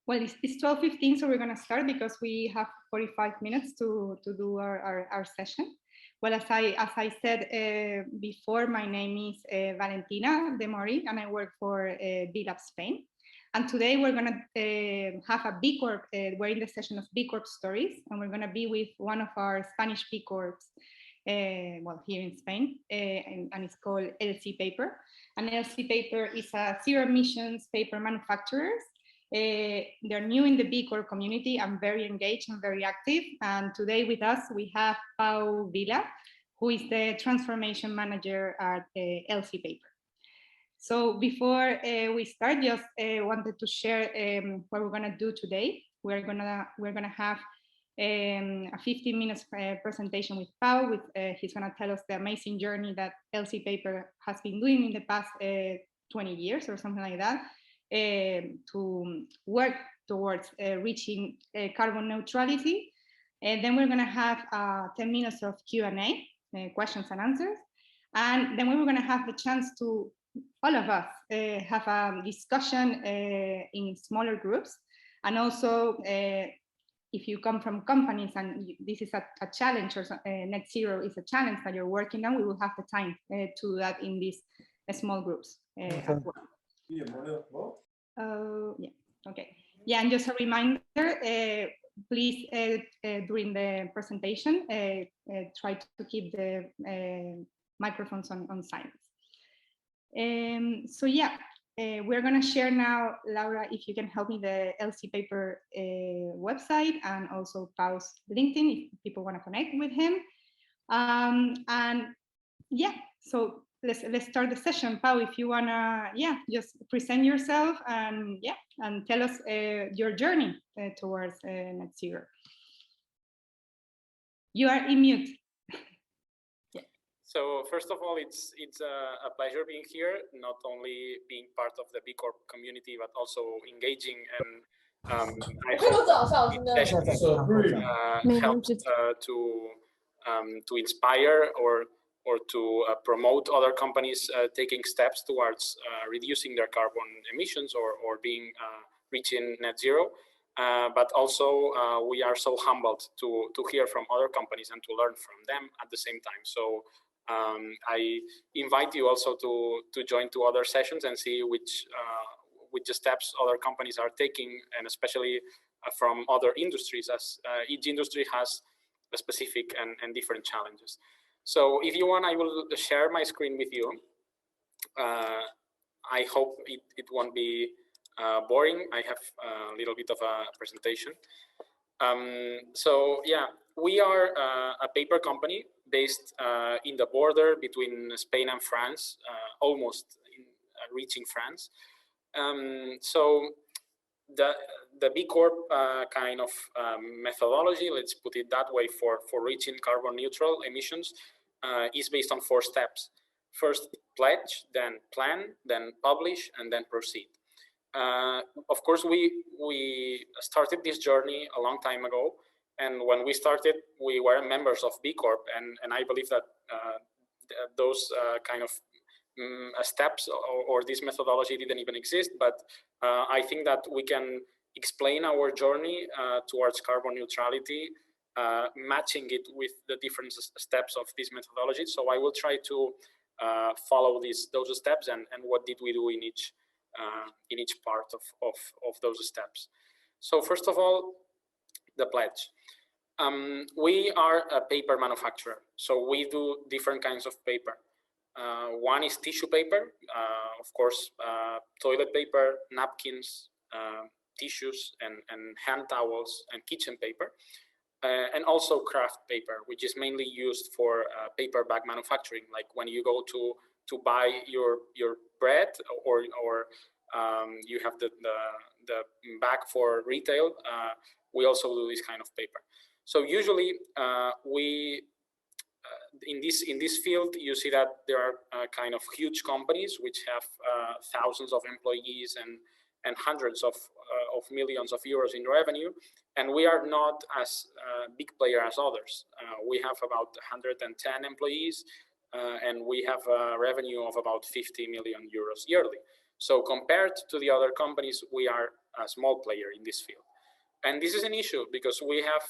Well, it's 12:15, so we're going to start because we have 45 minutes to do our session. Well, as I said before, my name is Valentina de Mori, and I work for B-Lab Spain. And today we're going to have a B Corp. We're in the session of B Corp stories, and we're going to be with one of our Spanish B Corps, well, here in Spain, and it's called LC Paper. And LC Paper is a zero emissions paper manufacturer. They're new in the B Corp community and very engaged and very active. And today with us, we have Pau Vila, who is the transformation manager at LC Paper. So before we start, just wanted to share what we're gonna do today. We're gonna have a 15 minutes presentation with Pau. He's gonna tell us the amazing journey that LC Paper has been doing in the past 20 years or something like that. To work towards reaching carbon neutrality. And then we're going to have 10 minutes of Q&A, questions and answers. And then we're going to have the chance to, all of us, have a discussion in smaller groups. And also, if you come from companies and this is a challenge, or net zero is a challenge that you're working on, we will have the time to do that in these small groups as well. Yeah, okay. Yeah, and just a reminder, please, during the presentation, try to keep the microphones on silence. So yeah, we're gonna share now, Laura, if you can help me, the LC Paper website and also Pau's LinkedIn if people wanna connect with him. And yeah, so let's start the session. Pau, if you wanna, just present yourself and tell us your journey towards net zero. You are in mute. So first of all, it's a pleasure being here, not only being part of the B Corp community, but also engaging, and I hope this session helps to inspire or to promote other companies taking steps towards reducing their carbon emissions or reaching net zero. But also we are so humbled to hear from other companies and to learn from them at the same time. So I invite you also to join to other sessions and see which steps other companies are taking, and especially from other industries, as each industry has a specific and different challenges. So if you want, I will share my screen with you. I hope it won't be boring. I have a little bit of a presentation. So yeah, we are a paper company based in the border between Spain and France, almost reaching France. So the B Corp kind of methodology, let's put it that way, for reaching carbon neutral emissions is based on 4 steps. First, pledge, then plan, then publish, and then proceed. Of course, we started this journey a long time ago, and when we started, we were members of B Corp, and I believe that those kind of steps or this methodology didn't even exist, but I think that we can explain our journey towards carbon neutrality, matching it with the different steps of this methodology. So I will try to follow those steps and what did we do in each part of those steps. So first of all, the pledge. We are a paper manufacturer, so we do different kinds of paper. One is tissue paper, of course, toilet paper, napkins, tissues, and hand towels, and kitchen paper, and also craft paper, which is mainly used for paper bag manufacturing. Like when you go to buy your bread, or you have the bag for retail, we also do this kind of paper. So usually in this field, you see that there are kind of huge companies which have thousands of employees and hundreds of millions of euros in revenue, and we are not as big player as others. We have about 110 employees, and we have a revenue of about 50 million euros yearly. So compared to the other companies, we are a small player in this field. And this is an issue because we have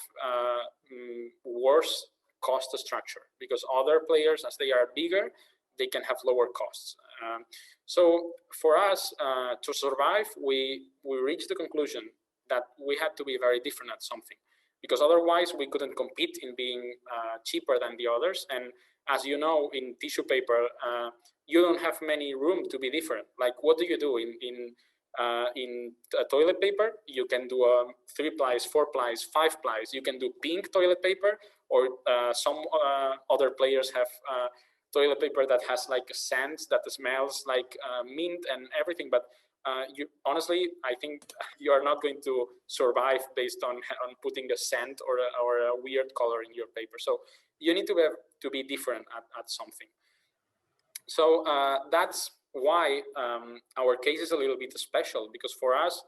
worse cost structure, because other players, as they are bigger, they can have lower costs. So for us to survive, we reached the conclusion that we had to be very different at something, because otherwise we couldn't compete in being cheaper than the others. And as you know, in tissue paper, you don't have many room to be different. Like, what do you do in toilet paper? You can do 3 plies, 4 plies, 5 plies. You can do pink toilet paper, or some other players have toilet paper that has like a scent that smells like mint and everything. But honestly, I think you are not going to survive based on putting a scent or a weird color in your paper. So you need to be different at something. So that's why our case is a little bit special, because for us,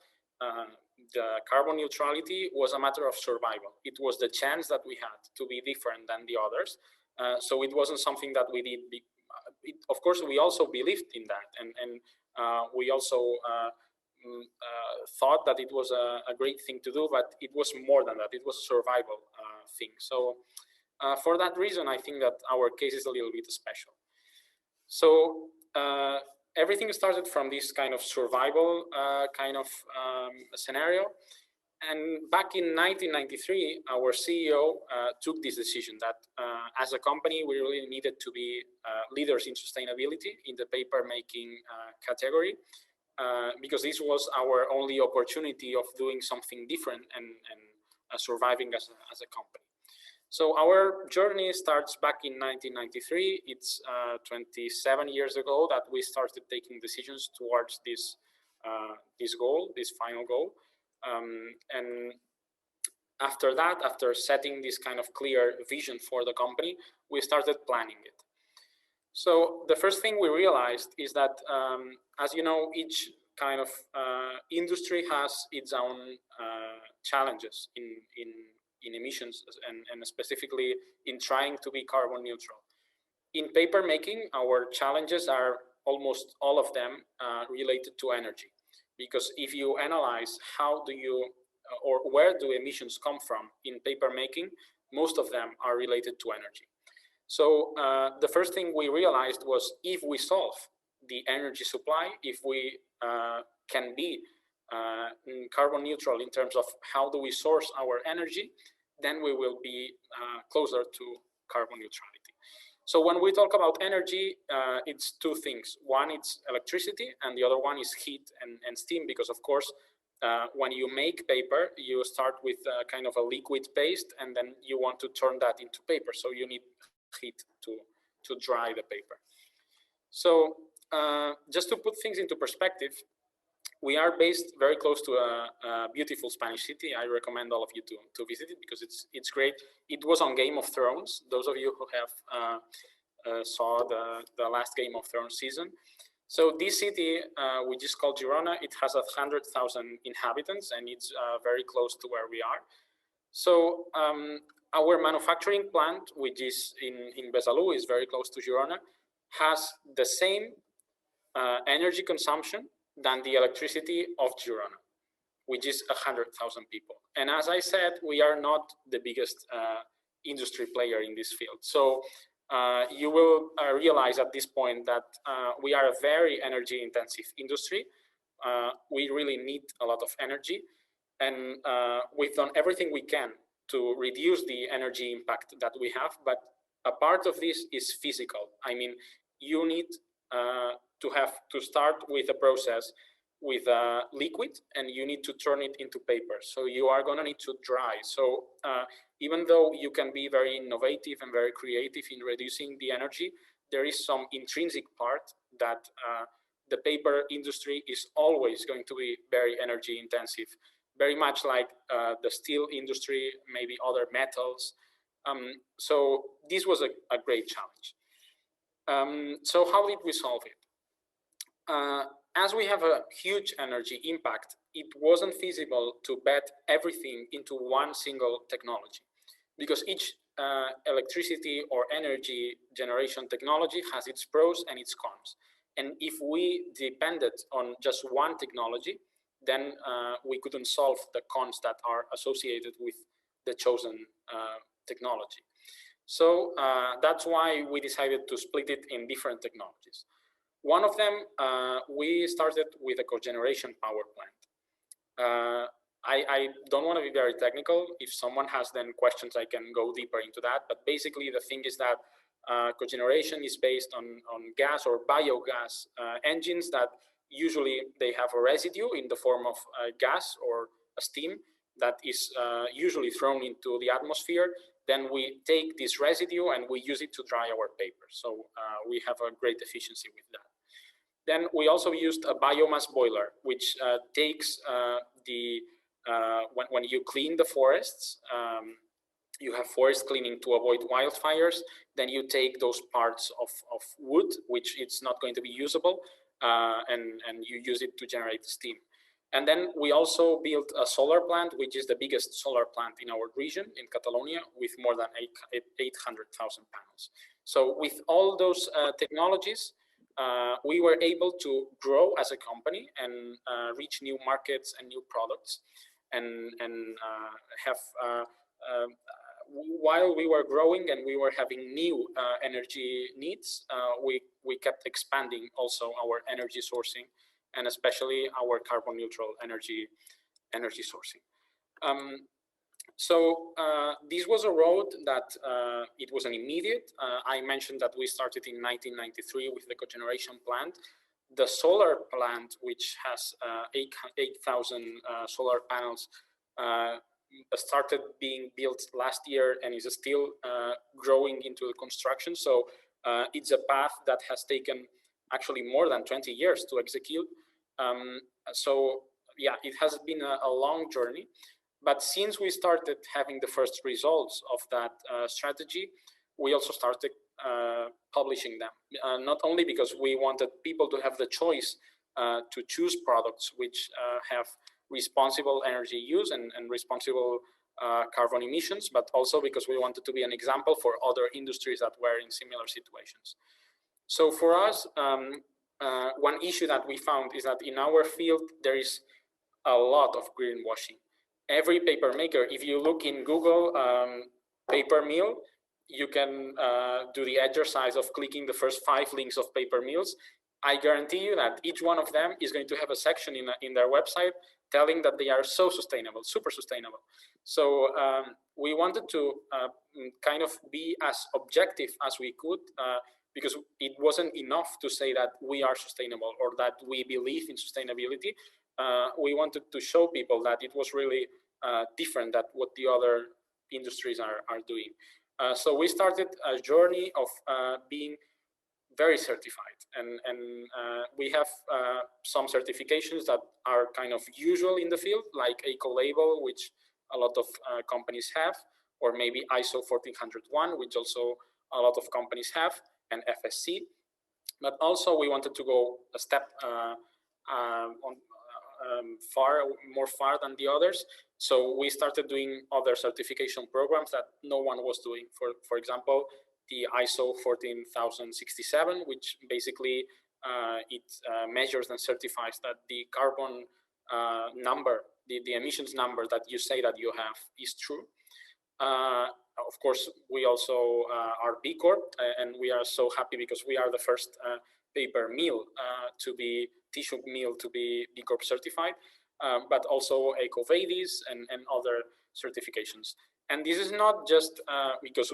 the carbon neutrality was a matter of survival. It was the chance that we had to be different than the others. So it wasn't something that we did. Of course, we also believed in that, and we also thought that it was a great thing to do, but it was more than that. It was a survival thing. So for that reason, I think that our case is a little bit special. So everything started from this kind of survival scenario. And back in 1993, our CEO took this decision that as a company, we really needed to be leaders in sustainability in the paper making category, because this was our only opportunity of doing something different and surviving as a company. So our journey starts back in 1993. It's 27 years ago that we started taking decisions towards this goal, this final goal. And after that, after setting this kind of clear vision for the company, we started planning it. So the first thing we realized is that, as you know, each kind of industry has its own challenges in emissions, and specifically in trying to be carbon neutral. In paper making, our challenges are almost all of them related to energy, because if you analyze how do you or where do emissions come from in paper making, most of them are related to energy. So the first thing we realized was, if we solve the energy supply, if we can be carbon neutral in terms of how do we source our energy, then we will be closer to carbon neutrality. So when we talk about energy, it's two things. One, it's electricity, and the other one is heat and steam, because of course, when you make paper, you start with kind of a liquid paste, and then you want to turn that into paper. So you need heat to dry the paper. So just to put things into perspective, we are based very close to a beautiful Spanish city. I recommend all of you to visit it, because it's great. It was on Game of Thrones. Those of you who have saw the last Game of Thrones season. So this city, which is called Girona, it has 100,000 inhabitants, and it's very close to where we are. So our manufacturing plant, which is in Besalú, is very close to Girona, has the same energy consumption than the electricity of Girona, which is 100,000 people. And as I said, we are not the biggest industry player in this field. So you will realize at this point that we are a very energy intensive industry. We really need a lot of energy, and we've done everything we can to reduce the energy impact that we have, but a part of this is physical. I mean, you need to start with a process with liquid, and you need to turn it into paper. So you are going to need to dry. So even though you can be very innovative and very creative in reducing the energy, there is some intrinsic part that the paper industry is always going to be very energy intensive, very much like the steel industry, maybe other metals. So this was a great challenge. So how did we solve it? As we have a huge energy impact, it wasn't feasible to bet everything into one single technology, because each electricity or energy generation technology has its pros and its cons. And if we depended on just one technology, then we couldn't solve the cons that are associated with the chosen technology. So that's why we decided to split it in different technologies. One of them, we started with a cogeneration power plant. I don't want to be very technical. If someone has then questions, I can go deeper into that. But basically, the thing is that cogeneration is based on gas or biogas engines that usually they have a residue in the form of gas or a steam that is usually thrown into the atmosphere. Then we take this residue and we use it to dry our paper. So we have a great efficiency with that. Then we also used a biomass boiler, which takes when you clean the forests, you have forest cleaning to avoid wildfires, then you take those parts of wood, which it's not going to be usable, and you use it to generate steam. And then we also built a solar plant, which is the biggest solar plant in our region, in Catalonia, with more than 800,000 panels. So with all those technologies, we were able to grow as a company and reach new markets and new products, and have while we were growing and we were having new energy needs, we kept expanding also our energy sourcing, and especially our carbon neutral energy sourcing. So this was a road that it was an immediate. I mentioned that we started in 1993 with the cogeneration plant. The solar plant, which has 8,000 solar panels, started being built last year and is still growing into the construction. So it's a path that has taken actually more than 20 years to execute. So yeah, it has been a long journey. But since we started having the first results of that strategy, we also started publishing them. Not only because we wanted people to have the choice to choose products which have responsible energy use and responsible carbon emissions, but also because we wanted to be an example for other industries that were in similar situations. So for us, one issue that we found is that in our field, there is a lot of greenwashing. Every paper maker, if you look in Google paper mill, you can do the exercise of clicking the first 5 links of paper mills. I guarantee you that each one of them is going to have a section in their website telling that they are so sustainable, super sustainable. So we wanted to kind of be as objective as we could, because it wasn't enough to say that we are sustainable or that we believe in sustainability. We wanted to show people that it was really different than what the other industries are doing. So we started a journey of being very certified, and we have some certifications that are kind of usual in the field, like Ecolabel, which a lot of companies have, or maybe ISO 14001, which also a lot of companies have, and FSC. But also we wanted to go a step more far than the others. So we started doing other certification programs that no one was doing. For example, the ISO 14067, which basically it measures and certifies that the carbon number, the emissions number that you say that you have is true. Of course, we also are B Corp, and we are so happy because we are the first paper mill tissue mill to be B Corp certified, but also EcoVadis and other certifications. And this is not just because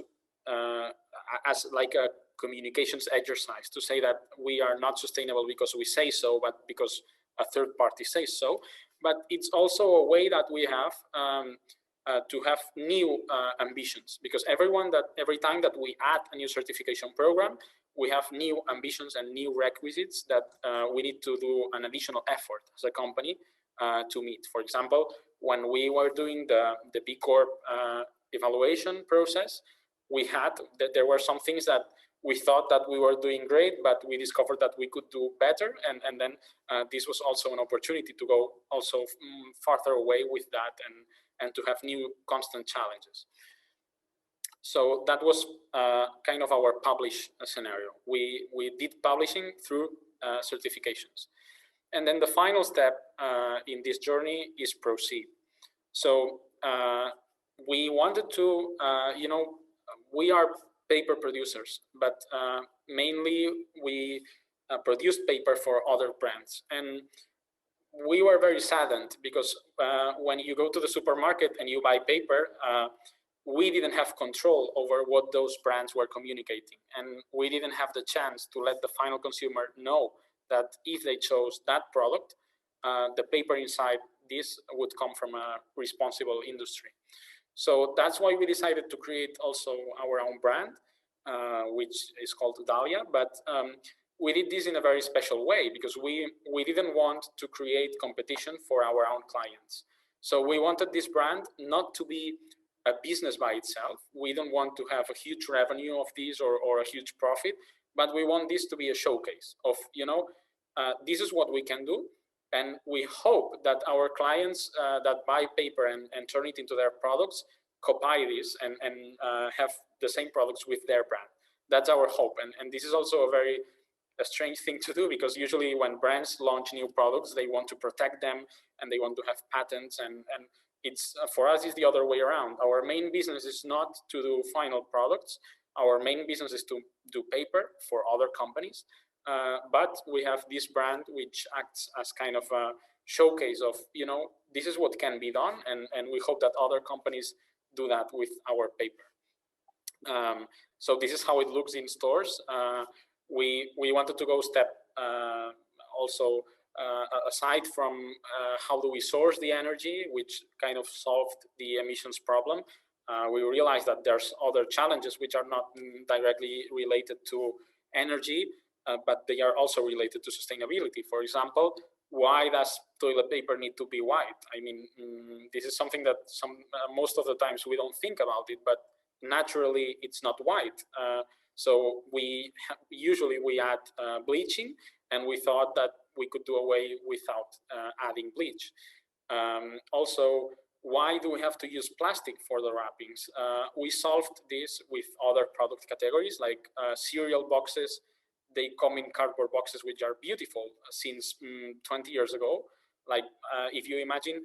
as like a communications exercise to say that we are not sustainable because we say so, but because a third party says so. But it's also a way that we have to have new ambitions, because every time that we add a new certification program, we have new ambitions and new requisites that we need to do an additional effort as a company to meet. For example, when we were doing the B Corp evaluation process, there were some things that we thought that we were doing great, but we discovered that we could do better. And then this was also an opportunity to go also farther away with that and to have new constant challenges. So that was kind of our publish scenario. We did publishing through certifications. And then the final step in this journey is proceed. So we wanted to, we are paper producers, but mainly we produce paper for other brands. And we were very saddened because when you go to the supermarket and you buy paper, we didn't have control over what those brands were communicating. And we didn't have the chance to let the final consumer know that if they chose that product, the paper inside this would come from a responsible industry. So that's why we decided to create also our own brand, which is called Dahlia. But we did this in a very special way because we didn't want to create competition for our own clients. So we wanted this brand not to be a business by itself. We don't want to have a huge revenue of this or a huge profit, but we want this to be a showcase of, this is what we can do. And we hope that our clients that buy paper and turn it into their products copy this and have the same products with their brand. That's our hope. And this is also a strange thing to do because usually when brands launch new products, they want to protect them and they want to have patents. And it's for us, it's the other way around. Our main business is not to do final products. Our main business is to do paper for other companies. But we have this brand which acts as kind of a showcase of, this is what can be done. And we hope that other companies do that with our paper. So this is how it looks in stores. We wanted to go step also aside from how do we source the energy, which kind of solved the emissions problem. We realized that there's other challenges which are not directly related to energy, but they are also related to sustainability. For example, why does toilet paper need to be white? I mean, this is something that most of the times we don't think about it, but naturally it's not white. So usually we add bleaching, and we thought that we could do away without adding bleach. Also, why do we have to use plastic for the wrappings? We solved this with other product categories like cereal boxes. They come in cardboard boxes, which are beautiful since 20 years ago. Like if you imagine,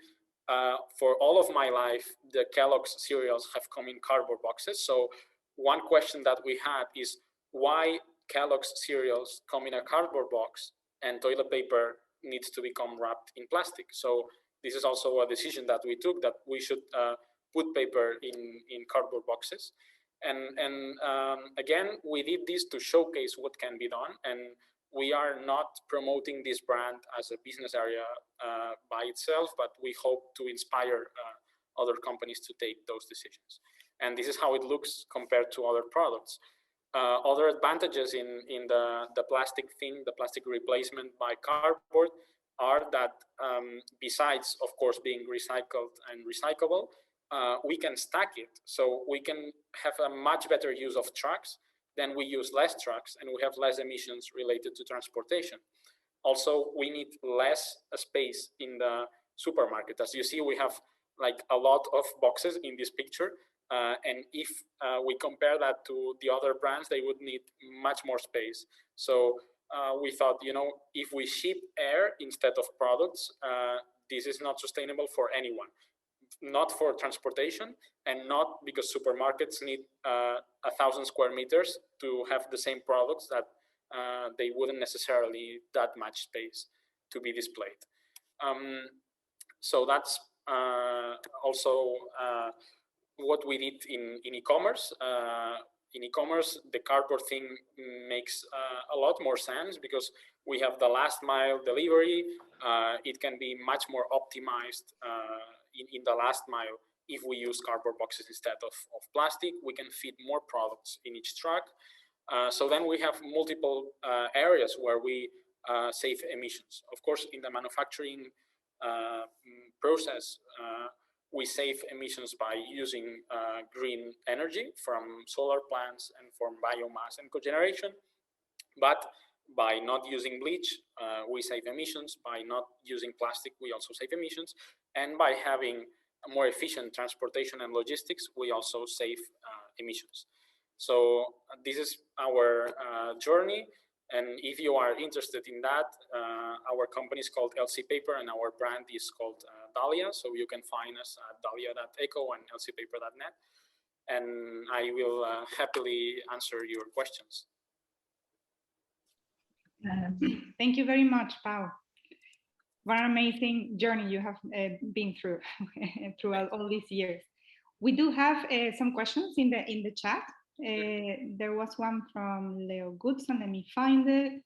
for all of my life, the Kellogg's cereals have come in cardboard boxes. So one question that we had is why Kellogg's cereals come in a cardboard box and toilet paper needs to become wrapped in plastic. So this is also a decision that we took, that we should put paper in cardboard boxes. And again, we did this to showcase what can be done. And we are not promoting this brand as a business area by itself, but we hope to inspire other companies to take those decisions. And this is how it looks compared to other products. Other advantages in the plastic thing, the plastic replacement by cardboard, are that besides, of course, being recycled and recyclable, we can stack it. So we can have a much better use of trucks. Then we use less trucks and we have less emissions related to transportation. Also, we need less space in the supermarket. As you see, we have like a lot of boxes in this picture. And if we compare that to the other brands, they would need much more space. So we thought, if we ship air instead of products, this is not sustainable for anyone. Not for transportation, and not because supermarkets need 1,000 square meters to have the same products that they wouldn't necessarily need that much space to be displayed. So that's also what we did in e-commerce. In e-commerce, the cardboard thing makes a lot more sense because we have the last mile delivery. It can be much more optimized in the last mile. If we use cardboard boxes instead of plastic, we can fit more products in each truck. So then we have multiple areas where we save emissions. Of course, in the manufacturing process, we save emissions by using green energy from solar plants and from biomass and cogeneration. But by not using bleach, we save emissions. By not using plastic, we also save emissions. And by having a more efficient transportation and logistics, we also save emissions. So this is our journey. And if you are interested in that, our company is called LC Paper and our brand is called Dahlia. So you can find us at dahlia.eco and lcpaper.net. And I will happily answer your questions. Thank you very much, Pau. What an amazing journey you have been through throughout all these years. We do have some questions in the chat. There was one from Leo Goodson. Let me find it.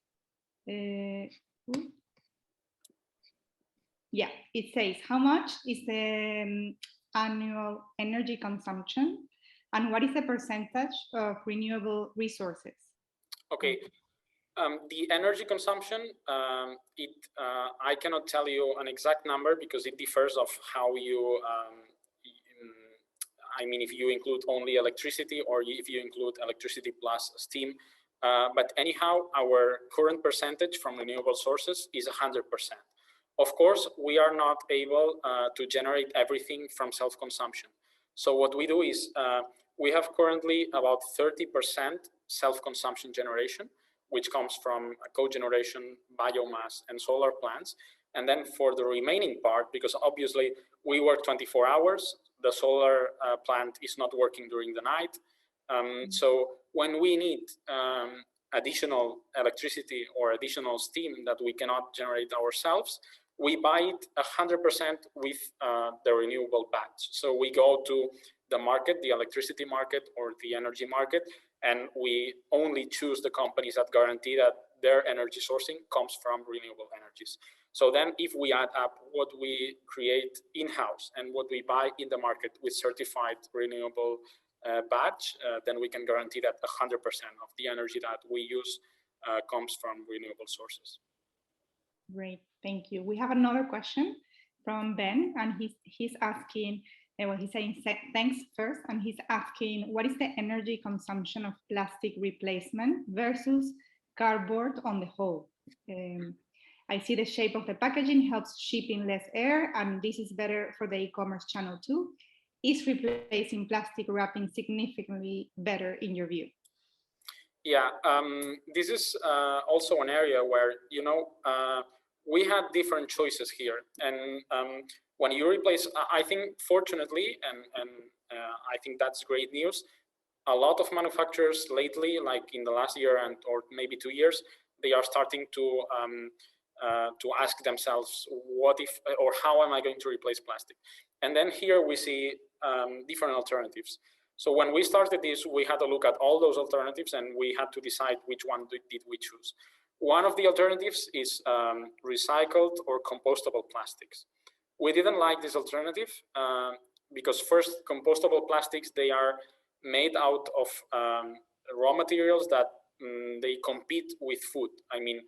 Yeah, it says, how much is the annual energy consumption and what is the percentage of renewable resources? Okay. The energy consumption, I cannot tell you an exact number because it differs of how you, I mean, if you include only electricity or if you include electricity plus steam. But anyhow, our current percentage from renewable sources is 100%. Of course, we are not able to generate everything from self-consumption. So what we do is we have currently about 30% self-consumption generation, which comes from cogeneration, biomass, and solar plants. And then for the remaining part, because obviously we work 24 hours, the solar plant is not working during the night. So when we need additional electricity or additional steam that we cannot generate ourselves, we buy it 100% with the renewable batch. So we go to the market, the electricity market or the energy market, and we only choose the companies that guarantee that their energy sourcing comes from renewable energies. So then if we add up what we create in-house and what we buy in the market with certified renewable batch, then we can guarantee that 100% of the energy that we use comes from renewable sources. Great, thank you. We have another question from Ben, and he's asking, well, he's saying thanks first, and he's asking, what is the energy consumption of plastic replacement versus cardboard on the whole? I see the shape of the packaging helps shipping less air, and this is better for the e-commerce channel too. Is replacing plastic wrapping significantly better in your view? Yeah, this is also an area where, you know, we had different choices here. And when you replace, I think fortunately, and I think that's great news, a lot of manufacturers lately, like in the last year and or maybe 2 years, they are starting to ask themselves, what if, or how am I going to replace plastic? And then here we see different alternatives. So when we started this, we had to look at all those alternatives and we had to decide which one did we choose. One of the alternatives is recycled or compostable plastics. We didn't like this alternative because first, compostable plastics, they are made out of raw materials that they compete with food. I mean,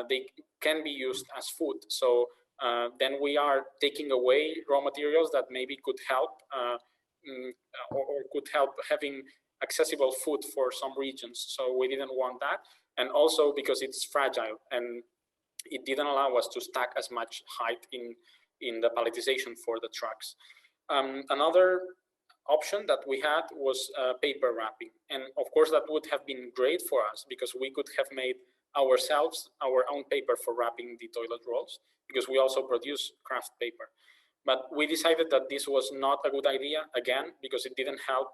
they can be used as food. So then we are taking away raw materials that maybe could help or could help having accessible food for some regions. So we didn't want that. And also because it's fragile and it didn't allow us to stack as much height in the palletization for the trucks. Another option that we had was paper wrapping. And of course that would have been great for us because we could have made ourselves our own paper for wrapping the toilet rolls because we also produce craft paper. But we decided that this was not a good idea, again, because it didn't help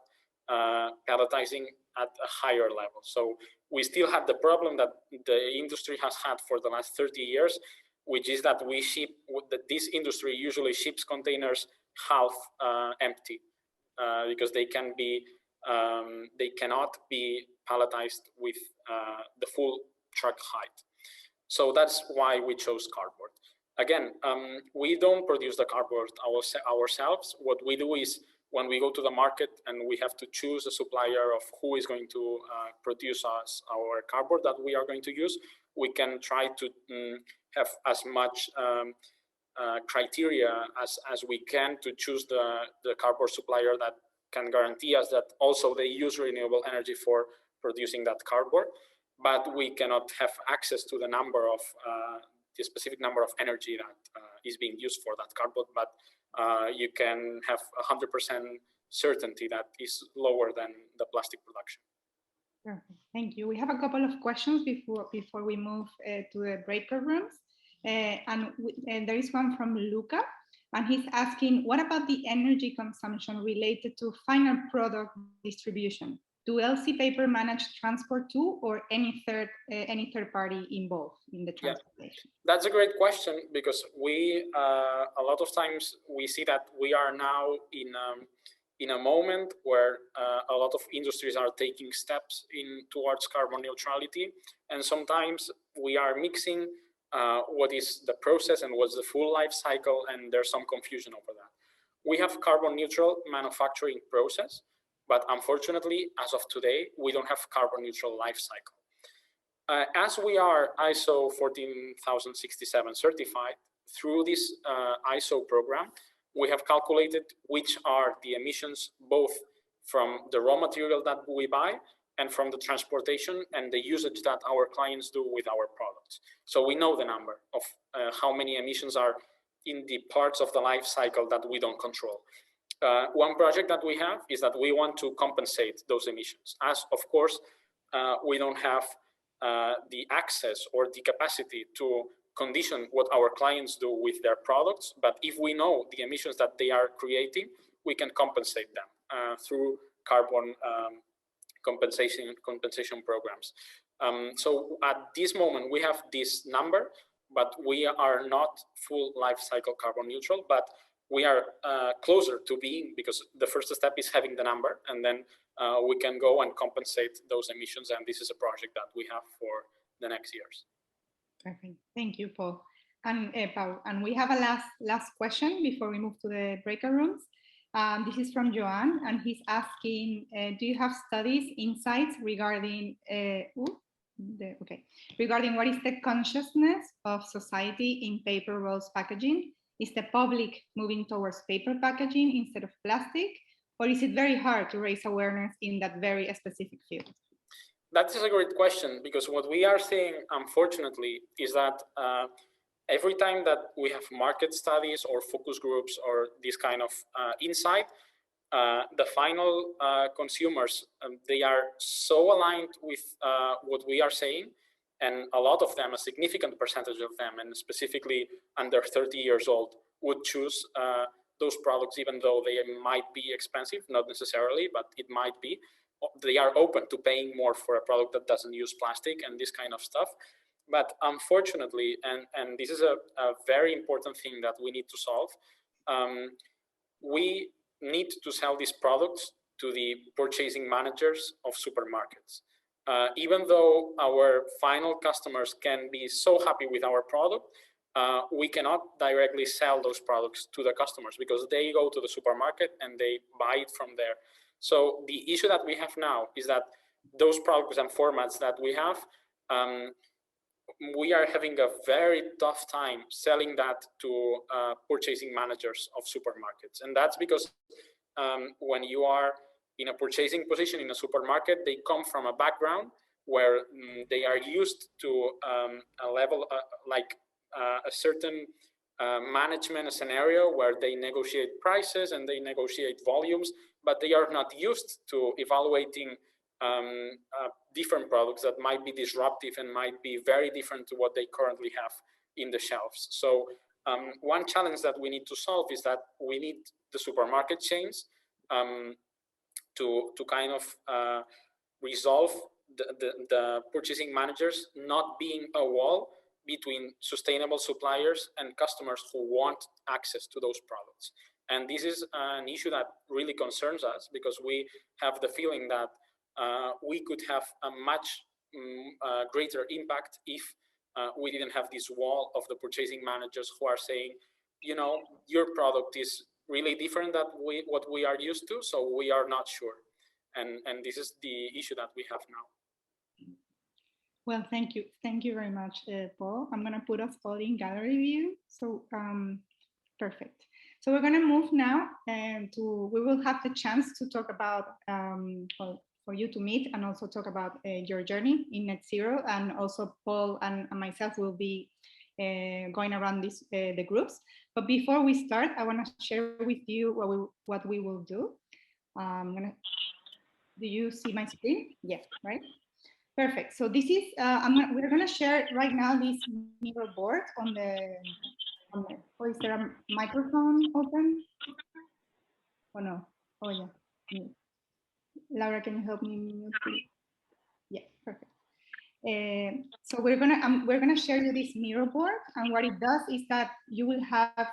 palletizing at a higher level. So we still had the problem that the industry has had for the last 30 years, which is that we ship, that this industry usually ships containers half empty because they can be, they cannot be palletized with the full truck height. So that's why we chose cardboard. Again, we don't produce the cardboard ourselves. What we do is when we go to the market and we have to choose a supplier of who is going to produce us our cardboard that we are going to use, we can try to have as much criteria as we can to choose the cardboard supplier that can guarantee us that also they use renewable energy for producing that cardboard, but we cannot have access to the number of the specific number of energy that is being used for that cardboard, but you can have 100% certainty that is lower than the plastic production. Perfect. Thank you. We have a couple of questions before we move to the breakout rooms. And there is one from Luca, and he's asking, what about the energy consumption related to final product distribution? Do LC Paper manage transport too, or any third party involved in the transportation? Yeah, that's a great question, because we a lot of times we see that we are now in a moment where a lot of industries are taking steps towards carbon neutrality, and sometimes we are mixing what is the process and what's the full life cycle, and there's some confusion over that. We have carbon neutral manufacturing process, but unfortunately, as of today, we don't have carbon neutral life cycle. As we are ISO 14067 certified, through this ISO program, we have calculated which are the emissions both from the raw material that we buy and from the transportation and the usage that our clients do with our products. So we know the number of how many emissions are in the parts of the life cycle that we don't control. One project that we have is that we want to compensate those emissions, as of course we don't have the access or the capacity to condition what our clients do with their products, but if we know the emissions that they are creating, we can compensate them through carbon compensation programs. So at this moment we have this number, but we are not full life cycle carbon neutral, but we are closer to being, because the first step is having the number, and then we can go and compensate those emissions, and this is a project that we have for the next years. Perfect. Thank you, Paul. And Paul, and we have a last question before we move to the breakout rooms. This is from Joan, and he's asking, do you have studies, insights regarding regarding what is the consciousness of society in paper rolls packaging? Is the public moving towards paper packaging instead of plastic, or is it very hard to raise awareness in that very specific field? That is a great question, because what we are seeing, unfortunately, is that every time that we have market studies or focus groups or this kind of insight, the final consumers, they are so aligned with what we are saying, and a lot of them, a significant percentage of them, and specifically under 30 years old, would choose those products, even though they might be expensive, not necessarily, but it might be. They are open to paying more for a product that doesn't use plastic and this kind of stuff. But unfortunately, and this is a very important thing that we need to solve, we need to sell these products to the purchasing managers of supermarkets. Even though our final customers can be so happy with our product, we cannot directly sell those products to the customers, because they go to the supermarket and they buy it from there. So the issue that we have now is that those products and formats that we have, we are having a very tough time selling that to purchasing managers of supermarkets. And that's because when you are in a purchasing position in a supermarket, they come from a background where they are used to a level like a certain management scenario where they negotiate prices and they negotiate volumes, but they are not used to evaluating different products that might be disruptive and might be very different to what they currently have in the shelves. So one challenge that we need to solve is that we need the supermarket chains to kind of resolve the purchasing managers not being a wall between sustainable suppliers and customers who want access to those products. And this is an issue that really concerns us, because we have the feeling that we could have a much greater impact if we didn't have this wall of the purchasing managers who are saying, you know, your product is really different than what we are used to, so we are not sure. And this is the issue that we have now. Well, thank you. Thank you very much, Paul. I'm going to put us all in gallery view. So perfect. So we're going to move now we will have the chance to talk about, well, for you to meet and also talk about your journey in net zero. And also Paul and myself will be going around the groups. But before we start, I want to share with you what we will do. I'm going to Do you see my screen? Yes, right? Perfect. So this is, we're gonna share right now this mirror board on the, oh, is there a microphone open? Oh no, oh yeah. Mute. Laura, can you help me mute, please? Yeah, perfect. So we're gonna share you this mirror board, and what it does is that you will have,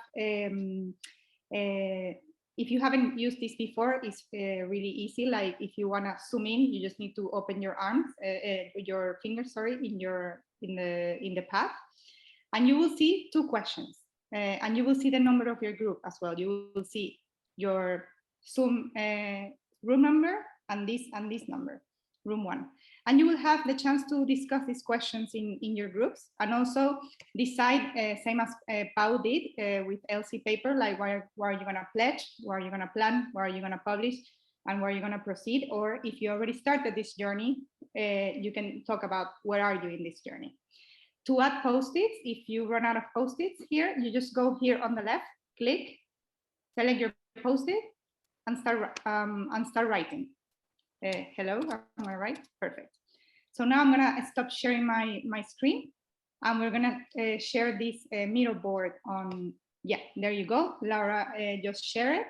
if you haven't used this before, it's really easy. Like if you wanna zoom in, you just need to open your arms, your fingers, sorry, in the path, and you will see two questions, and you will see the number of your group as well. You will see your Zoom room number and this number, room 1. And you will have the chance to discuss these questions in your groups, and also decide, same as Pau did with LC paper, like where are you gonna pledge, where are you gonna plan, where are you gonna publish, and where are you gonna proceed. Or if you already started this journey, you can talk about where are you in this journey. To add post-its, if you run out of post-its here, you just go here on the left, click, select your post-it, and start writing. Hello, am I right? Perfect. So now I'm gonna stop sharing my screen, and we're gonna share this mirror board on, yeah, there you go. Laura just share it.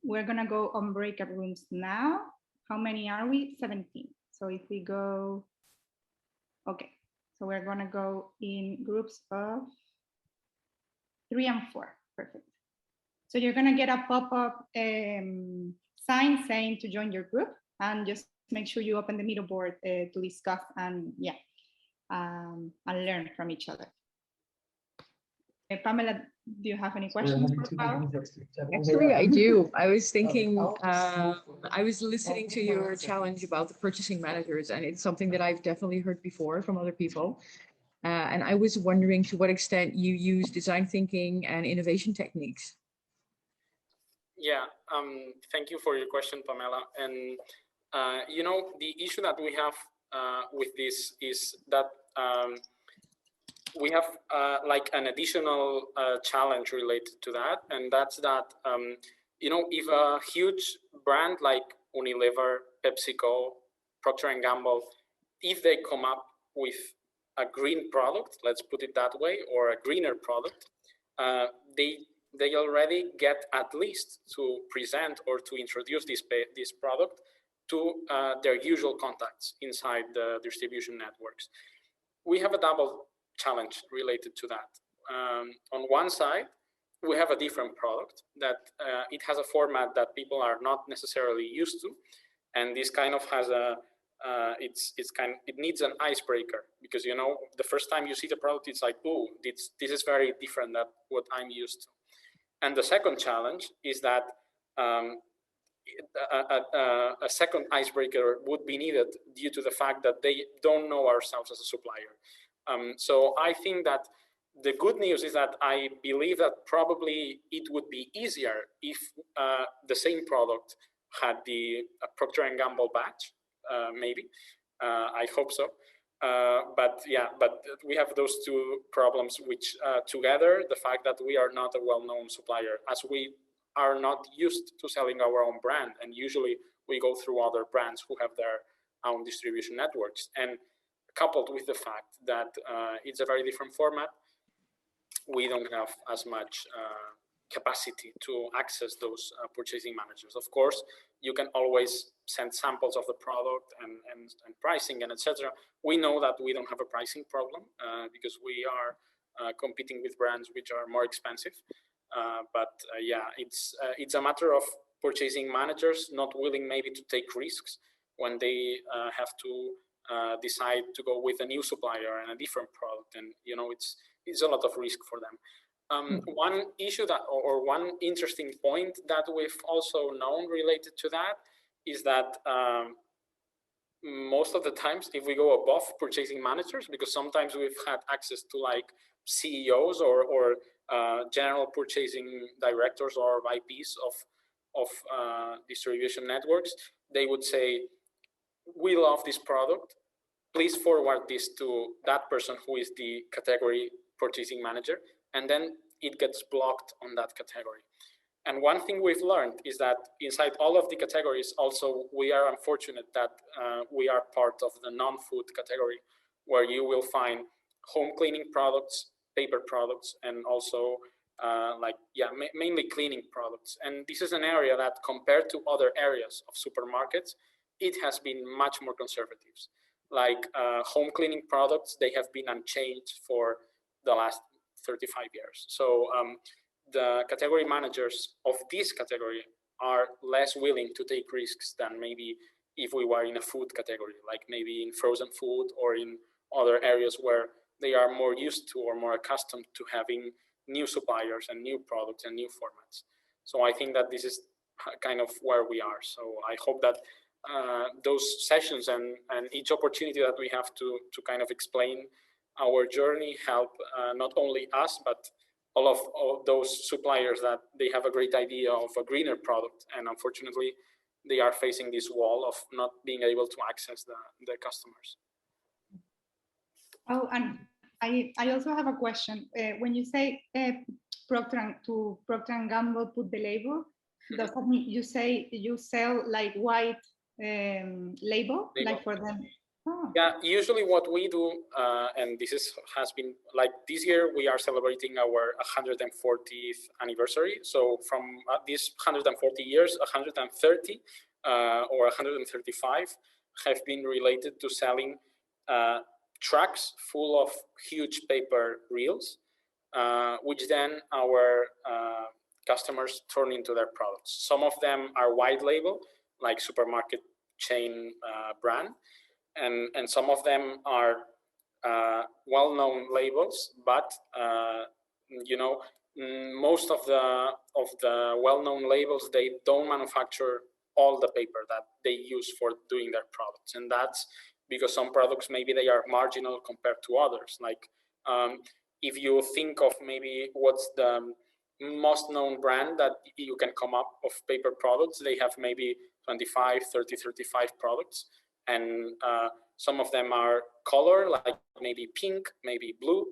We're gonna go on breakout rooms now. How many are we? 17. So if we go, okay. So we're gonna go in groups of 3 and 4, perfect. So you're gonna get a pop-up sign saying to join your group, and just make sure you open the mirror board to discuss and and learn from each other. Pamela, do you have any questions for Pau? Actually, I do. I was thinking, I was listening to your challenge about the purchasing managers, and it's something that I've definitely heard before from other people. And I was wondering to what extent you use design thinking and innovation techniques. Yeah, thank you for your question, Pamela. And you know, the issue that we have with this is that we have like an additional challenge related to that, and that's that you know, if a huge brand like Unilever, PepsiCo, Procter and Gamble, if they come up with a green product, let's put it that way, or a greener product, they already get at least to present or to introduce this product to their usual contacts inside the distribution networks. We have a double challenge related to that. On one side, we have a different product that it has a format that people are not necessarily used to, and this kind of has a it needs an icebreaker, because you know, the first time you see the product, it's like, oh, this is very different than what I'm used to. And the second challenge is that a second icebreaker would be needed due to the fact that they don't know ourselves as a supplier. So I think that the good news is that I believe that probably it would be easier if the same product had the Procter and Gamble badge, maybe. I hope so. But yeah, but we have those two problems, which together, the fact that we are not a well-known supplier, as we are not used to selling our own brand, and usually we go through other brands who have their own distribution networks, and coupled with the fact that it's a very different format, we don't have as much capacity to access those purchasing managers. Of course, you can always send samples of the product and pricing and etc. We know that we don't have a pricing problem because we are competing with brands which are more expensive. But yeah, it's a matter of purchasing managers not willing maybe to take risks when they have to decide to go with a new supplier and a different product, and you know, it's a lot of risk for them. One issue that, or one interesting point that we've also known related to that is that most of the times, if we go above purchasing managers, because sometimes we've had access to like CEOs or general purchasing directors or VPs of distribution networks, they would say, we love this product, please forward this to that person who is the category purchasing manager, and then it gets blocked on that category. And one thing we've learned is that inside all of the categories, also, we are unfortunate that we are part of the non-food category, where you will find home cleaning products, paper products, and also mainly cleaning products. And this is an area that, compared to other areas of supermarkets, it has been much more conservative. Like home cleaning products, they have been unchanged for the last 35 years. So the category managers of this category are less willing to take risks than maybe if we were in a food category, like maybe in frozen food or in other areas where they are more used to or more accustomed to having new suppliers and new products and new formats. So I think that this is kind of where we are. So I hope that those sessions and each opportunity that we have to kind of explain our journey help not only us, but all of those suppliers that they have a great idea of a greener product, and unfortunately they are facing this wall of not being able to access the customers. Oh, and I also have a question. When you say Procter & Gamble put the label, does that mean you say you sell like white label, like for them? Oh. Yeah, usually what we do, and has been like this year, we are celebrating our 140th anniversary. So from these 140 years, 130 or 135 have been related to selling trucks full of huge paper reels, which then our customers turn into their products. Some of them are white label, like supermarket chain brand, and some of them are well-known labels, but most of the well-known labels, they don't manufacture all the paper that they use for doing their products, and that's because some products maybe they are marginal compared to others. Like if you think of maybe what's the most known brand that you can come up of paper products, they have maybe 25, 30, 35 products, and some of them are color, like maybe pink, maybe blue.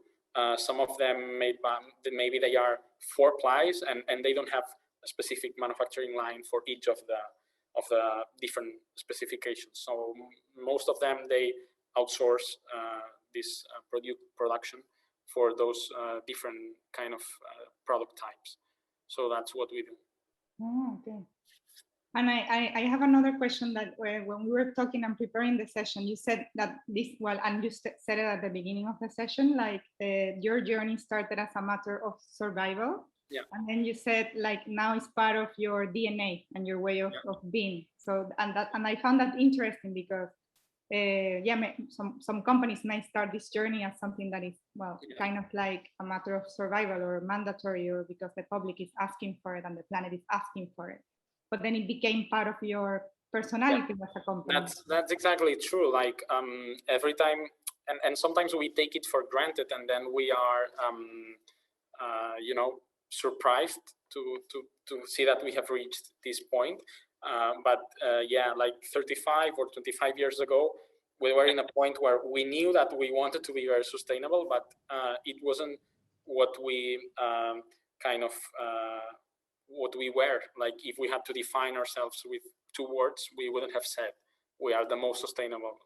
Some of them maybe they are 4 plies, and they don't have a specific manufacturing line for each of the different specifications. So most of them, they outsource this production for those different kind of product types. So that's what we do. Oh, okay. And I have another question that when we were talking and preparing the session, you said that and you said it at the beginning of the session, like your journey started as a matter of survival. Yeah. And then you said like now it's part of your DNA and your way of being. So and I found that interesting because some companies may start this journey as something that is kind of like a matter of survival or mandatory, or because the public is asking for it and the planet is asking for it. But then it became part of your personality as a company. That's exactly true. Like every time, and sometimes we take it for granted, and then we are surprised to see that we have reached this point. But like 35 or 25 years ago, we were in a point where we knew that we wanted to be very sustainable, but it wasn't what we what we were. Like if we had to define ourselves with 2 words, we wouldn't have said we are the most sustainable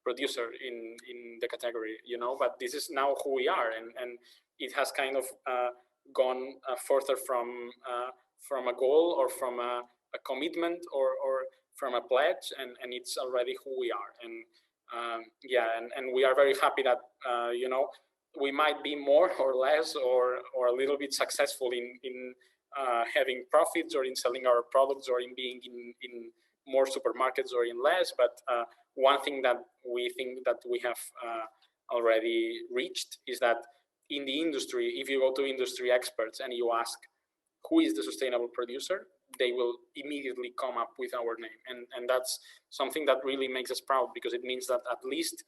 producer in the category, but this is now who we are, and it has kind of gone further from a goal or from a commitment or from a pledge, and it's already who we are. And we are very happy that we might be more or less or a little bit successful in having profits or in selling our products or in being in more supermarkets or in less, but one thing that we think that we have already reached is that in the industry, if you go to industry experts and you ask who is the sustainable producer, they will immediately come up with our name, and that's something that really makes us proud, because it means that at least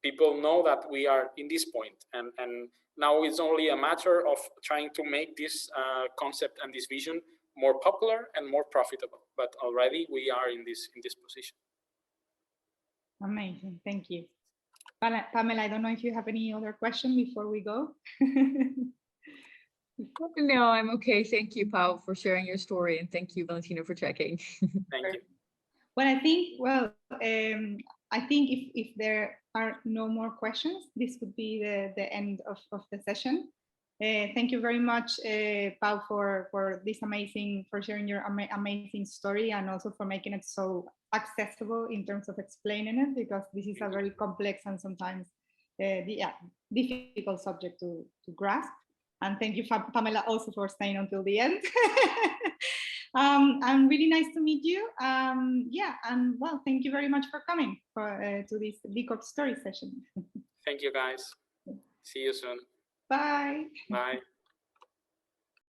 people know that we are in this point, and now it's only a matter of trying to make this concept and this vision more popular and more profitable. But already we are in this position. Amazing, thank you. Pamela, I don't know if you have any other question before we go. No, I'm okay. Thank you, Pau, for sharing your story, and thank you, Valentina, for checking. Thank you. Well, I think if there are no more questions, this would be the end of the session. Thank you very much, Pau, for this amazing, for sharing your amazing story, and also for making it so accessible in terms of explaining it, because this is a very complex and sometimes difficult subject to grasp. And thank you, Pamela, also for staying until the end. And really nice to meet you. Yeah, and well, thank you very much for coming to this Corp story session. Thank you, guys. See you soon. Bye. Bye.